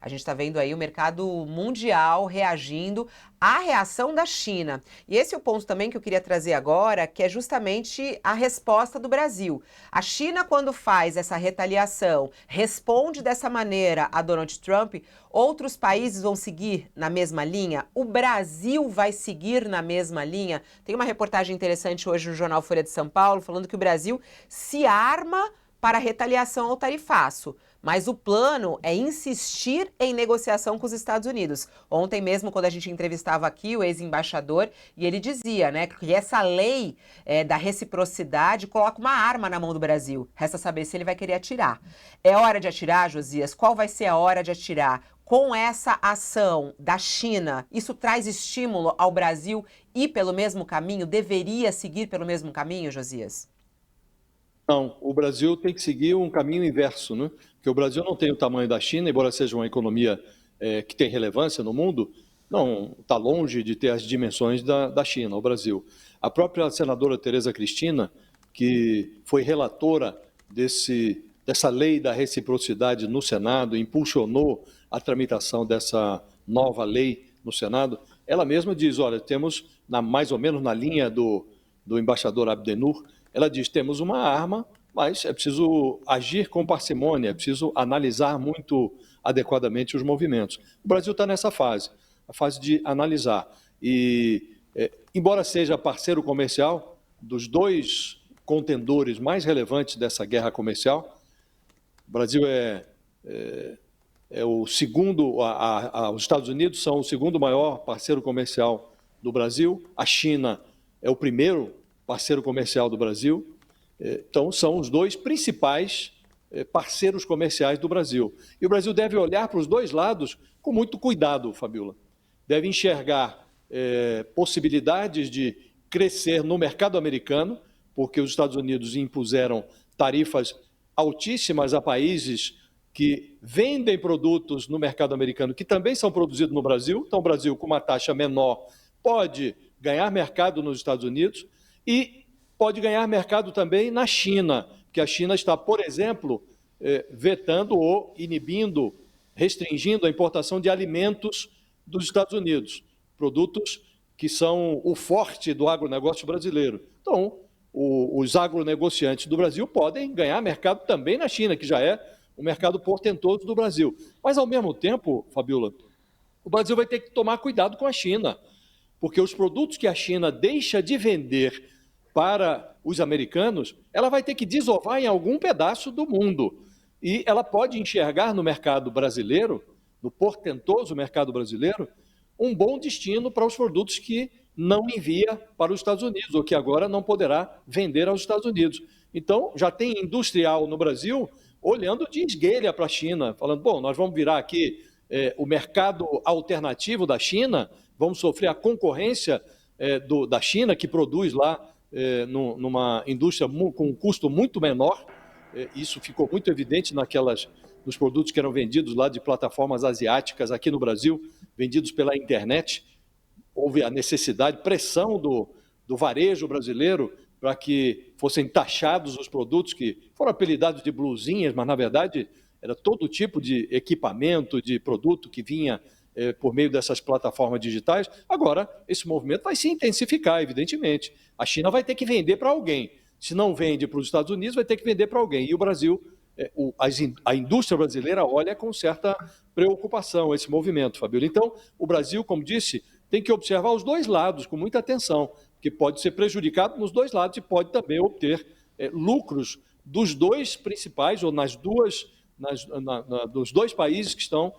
A gente está vendo aí o mercado mundial reagindo à reação da China. E esse é o ponto também que eu queria trazer agora, que é justamente a resposta do Brasil. A China, quando faz essa retaliação, responde dessa maneira a Donald Trump, outros países vão seguir na mesma linha? O Brasil vai seguir na mesma linha? Tem uma reportagem interessante hoje no jornal Folha de São Paulo falando que o Brasil se arma para retaliação ao tarifaço. Mas o plano é insistir em negociação com os Estados Unidos. Ontem mesmo, quando a gente entrevistava aqui o ex-embaixador, e ele dizia, né, que essa lei da reciprocidade coloca uma arma na mão do Brasil. Resta saber se ele vai querer atirar. É hora de atirar, Josias? Qual vai ser a hora de atirar? Com essa ação da China, isso traz estímulo ao Brasil ir pelo mesmo caminho? Deveria seguir pelo mesmo caminho, Josias? Não, o Brasil tem que seguir um caminho inverso, né? Porque o Brasil não tem o tamanho da China, embora seja uma economia que tem relevância no mundo, não está longe de ter as dimensões da China, o Brasil. A própria senadora Tereza Cristina, que foi relatora dessa lei da reciprocidade no Senado, impulsionou a tramitação dessa nova lei no Senado, ela mesma diz, olha, temos, mais ou menos na linha do embaixador Abdenur, ela diz, temos uma arma, mas é preciso agir com parcimônia, é preciso analisar muito adequadamente os movimentos. O Brasil está nessa fase, a fase de analisar. E, embora seja parceiro comercial dos dois contendores mais relevantes dessa guerra comercial, o Brasil é o segundo, os Estados Unidos são o segundo maior parceiro comercial do Brasil, a China é o primeiro parceiro comercial do Brasil. Então, são os dois principais parceiros comerciais do Brasil. E o Brasil deve olhar para os dois lados com muito cuidado, Fabiola. Deve enxergar possibilidades de crescer no mercado americano, porque os Estados Unidos impuseram tarifas altíssimas a países que vendem produtos no mercado americano que também são produzidos no Brasil. Então, o Brasil, com uma taxa menor, pode ganhar mercado nos Estados Unidos e pode ganhar mercado também na China, que a China está, por exemplo, vetando ou inibindo, restringindo a importação de alimentos dos Estados Unidos, produtos que são o forte do agronegócio brasileiro. Então, os agronegociantes do Brasil podem ganhar mercado também na China, que já é um mercado portentoso do Brasil. Mas, ao mesmo tempo, Fabiola, o Brasil vai ter que tomar cuidado com a China, porque os produtos que a China deixa de vender para os americanos, ela vai ter que desovar em algum pedaço do mundo. E ela pode enxergar no mercado brasileiro, no portentoso mercado brasileiro, um bom destino para os produtos que não envia para os Estados Unidos, ou que agora não poderá vender aos Estados Unidos. Então, já tem industrial no Brasil olhando de esguelha para a China, falando, bom, nós vamos virar aqui o mercado alternativo da China, vamos sofrer a concorrência da China, que produz lá numa indústria com um custo muito menor. Isso ficou muito evidente nos produtos que eram vendidos lá de plataformas asiáticas aqui no Brasil, vendidos pela internet. Houve a necessidade, pressão do varejo brasileiro para que fossem taxados os produtos que foram apelidados de blusinhas, mas, na verdade, era todo tipo de equipamento, de produto que vinha por meio dessas plataformas digitais. Agora, esse movimento vai se intensificar, evidentemente. A China vai ter que vender para alguém. Se não vende para os Estados Unidos, vai ter que vender para alguém. E o Brasil, a indústria brasileira olha com certa preocupação esse movimento, Fabiola. Então, o Brasil, como disse, tem que observar os dois lados com muita atenção, que pode ser prejudicado nos dois lados e pode também obter lucros dos dois principais, ou dos dois países que estão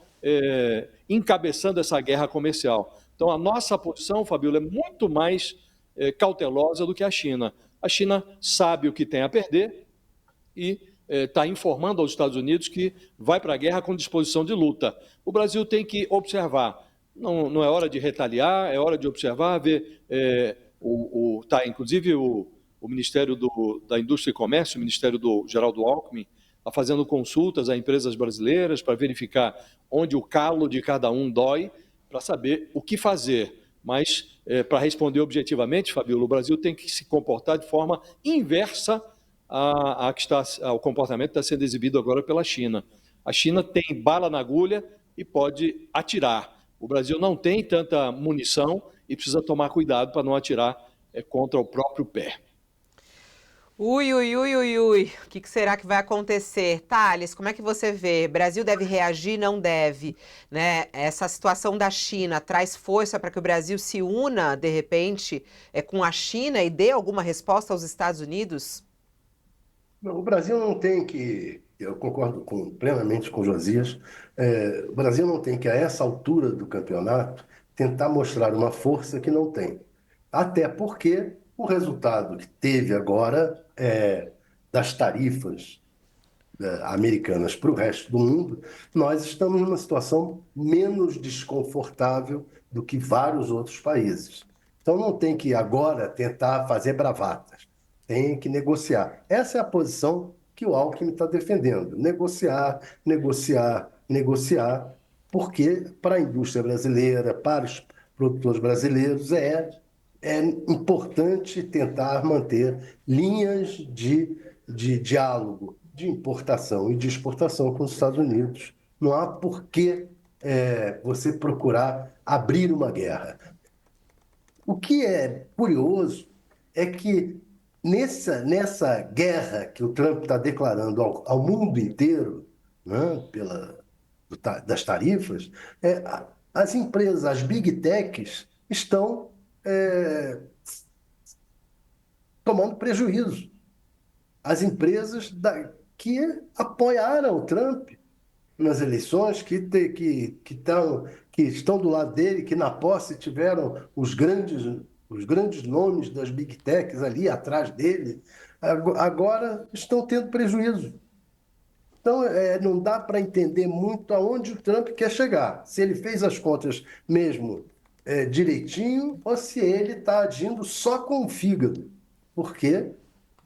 encabeçando essa guerra comercial. Então, a nossa posição, Fabiola, é muito mais cautelosa do que a China. A China sabe o que tem a perder e está informando aos Estados Unidos que vai para a guerra com disposição de luta. O Brasil tem que observar. Não é hora de retaliar, é hora de observar, ver. Inclusive, o Ministério da Indústria e Comércio, o Ministério do Geraldo Alckmin, está fazendo consultas a empresas brasileiras para verificar onde o calo de cada um dói, para saber o que fazer. Mas, para responder objetivamente, Fabiola, o Brasil tem que se comportar de forma inversa ao comportamento que está sendo exibido agora pela China. A China tem bala na agulha, e pode atirar. O Brasil não tem tanta munição e precisa tomar cuidado para não atirar contra o próprio pé. Ui, ui, ui, ui, ui. O que será que vai acontecer? Thales, como é que você vê? Brasil deve reagir? Não deve, né? Essa situação da China traz força para que o Brasil se una, de repente, com a China e dê alguma resposta aos Estados Unidos? Não, o Brasil não tem que, eu concordo plenamente com o Josias, o Brasil não tem que, a essa altura do campeonato, tentar mostrar uma força que não tem. Até porque o resultado que teve agora das tarifas americanas para o resto do mundo, nós estamos numa situação menos desconfortável do que vários outros países. Então não tem que agora tentar fazer bravatas, tem que negociar. Essa é a posição que o Alckmin está defendendo: negociar, negociar, negociar, porque para a indústria brasileira, para os produtores brasileiros, é importante tentar manter linhas de diálogo, de importação e de exportação com os Estados Unidos. Não há por que você procurar abrir uma guerra. O que é curioso é que nessa guerra que o Trump está declarando ao mundo inteiro, né, das tarifas, as empresas, as big techs, estão tomando prejuízo. As empresas que apoiaram o Trump nas eleições, que estão do lado dele, que na posse tiveram os grandes nomes das big techs ali atrás dele, agora estão tendo prejuízo. Então, não dá para entender muito aonde o Trump quer chegar. Se ele fez as contas mesmo direitinho ou se ele está agindo só com o fígado. Porque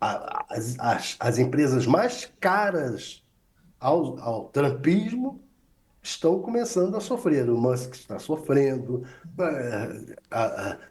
as empresas mais caras ao trumpismo estão começando a sofrer. O Musk está sofrendo,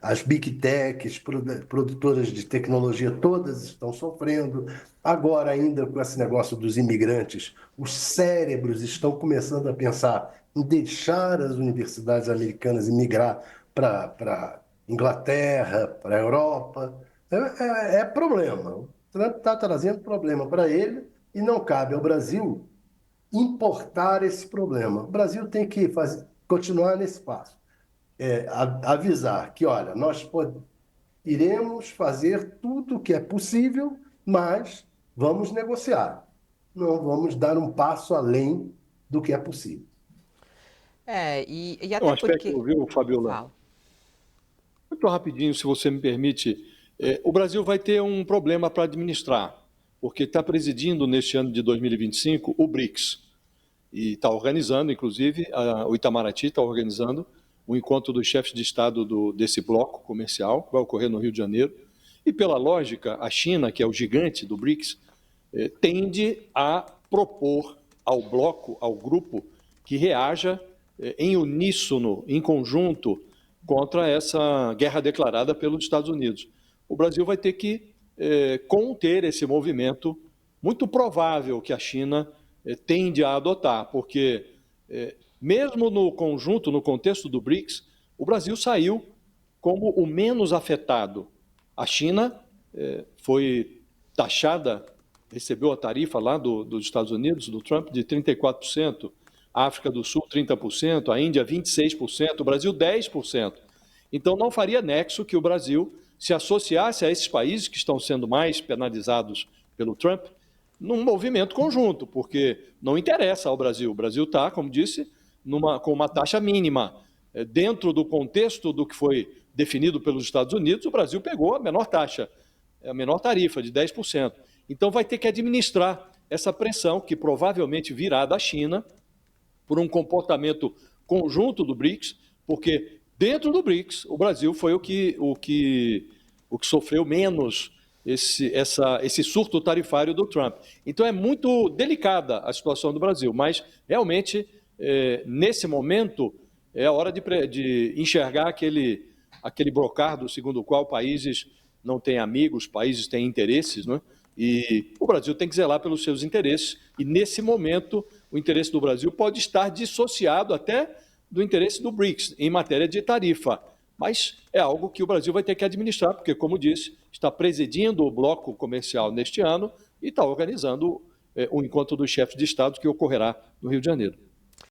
as big techs, produtoras de tecnologia, todas estão sofrendo. Agora, ainda com esse negócio dos imigrantes, os cérebros estão começando a pensar em deixar as universidades americanas e migrar para Inglaterra, para a Europa. É problema. O Trump está trazendo problema para ele e não cabe ao Brasil importar esse problema. O Brasil tem que continuar nesse passo. Avisar que, olha, nós iremos fazer tudo o que é possível, mas vamos negociar. Não vamos dar um passo além do que é possível. E até Um aspecto, porque... viu, Fabiola? Fala. Muito rapidinho, se você me permite. O Brasil vai ter um problema para administrar, porque está presidindo neste ano de 2025 o BRICS. E está organizando, inclusive, o Itamaraty está organizando o encontro dos chefes de Estado desse bloco comercial, que vai ocorrer no Rio de Janeiro. E, pela lógica, a China, que é o gigante do BRICS, tende a propor ao bloco, ao grupo, que reaja em uníssono, em conjunto, contra essa guerra declarada pelos Estados Unidos. O Brasil vai ter que conter esse movimento, muito provável que a China tende a adotar, porque mesmo no conjunto, no contexto do BRICS, o Brasil saiu como o menos afetado. A China foi taxada, recebeu a tarifa lá dos Estados Unidos, do Trump, de 34%, a África do Sul 30%, a Índia 26%, o Brasil 10%. Então não faria nexo que o Brasil se associasse a esses países que estão sendo mais penalizados pelo Trump num movimento conjunto, porque não interessa ao Brasil. O Brasil está, como disse, com uma taxa mínima. Dentro do contexto do que foi definido pelos Estados Unidos, o Brasil pegou a menor taxa, a menor tarifa, de 10%. Então vai ter que administrar essa pressão que provavelmente virá da China por um comportamento conjunto do BRICS, porque dentro do BRICS o Brasil foi o que sofreu menos esse surto tarifário do Trump. Então é muito delicada a situação do Brasil, mas realmente nesse momento é a hora de enxergar aquele brocardo segundo o qual países não têm amigos, países têm interesses, né? E o Brasil tem que zelar pelos seus interesses, e nesse momento o interesse do Brasil pode estar dissociado até do interesse do BRICS em matéria de tarifa. Mas é algo que o Brasil vai ter que administrar, porque, como disse, está presidindo o bloco comercial neste ano e está organizando o encontro dos chefes de Estado que ocorrerá no Rio de Janeiro.